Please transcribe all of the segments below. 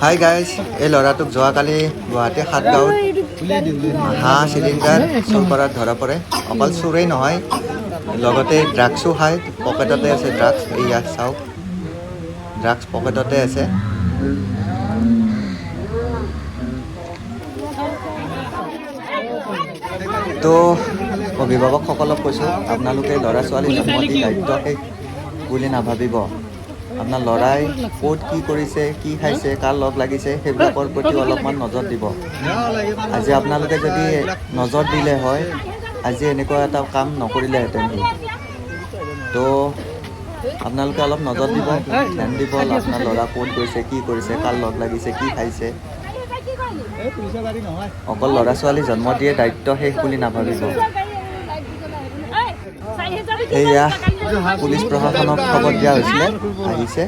Hi guys, এই ল'ৰাটোক যোৱাকালি গুৱাহাটী সাতগাঁৱত হাঁহ চিলিণ্ডাৰ চুৰ কৰাত ধৰা পৰে। অকল চুৰেই নহয়, লগতে ড্ৰাগছো খায়। পকেটতে আছে ড্ৰাগছ, এইয়া চাওক, ড্ৰাগছ পকেটতে আছে। তো অভিভাৱকসকলক কৈছোঁ, আপোনালোকে ল'ৰা ছোৱালী জন্ম দি দায়িত্ব শেষ বুলি নাভাবিব। আপোনাৰ ল'ৰাই ক'ত কি কৰিছে, কি খাইছে, কাৰ লগ লাগিছে, সেইবিলাকৰ প্ৰতি অলপমান নজৰ দিব। আজি আপোনালোকে যদি নজৰ দিলে হয়, আজি এনেকুৱা এটা কাম নকৰিলেহেঁতেন সি। তো আপোনালোকে অলপ নজৰ দিব, ধ্যান দিব, আপোনাৰ ল'ৰা ক'ত গৈছে, কি কৰিছে, কাৰ লগ লাগিছে, কি খাইছে। অকল ল'ৰা ছোৱালী জন্ম দিয়ে দায়িত্ব শেষ বুলি নাভাবিব। এয়া পুলিচ প্ৰশাসনক খবৰ দিয়া হৈছিলে, আহিছে।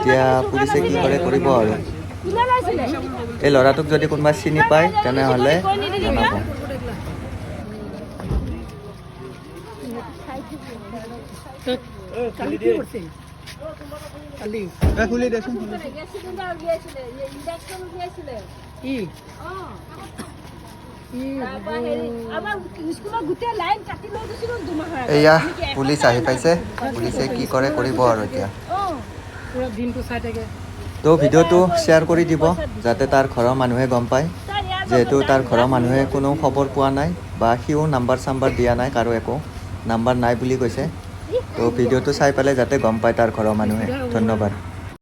এতিয়া পুলিচে কি কৰে কৰিব আৰু। এই ল'ৰাটোক যদি কোনোবাই চিনি পায় তেনেহ'লে জনাব। এয়া পুলিচ আহি পাইছে, পুলিচে কি কৰে কৰিব আৰু এতিয়া। তো ভিডিঅ'টো শ্বেয়াৰ কৰি দিব, যাতে তাৰ ঘৰৰ মানুহে গম পায়। যিহেতু তাৰ ঘৰৰ মানুহে কোনো খবৰ পোৱা নাই, বা সিও নাম্বাৰ চাম্বাৰ দিয়া নাই, কাৰো একো নাম্বাৰ নাই বুলি কৈছে। তো ভিডিঅ'টো চাই পেলাই যাতে গম পায় তাৰ ঘৰৰ মানুহে। ধন্যবাদ।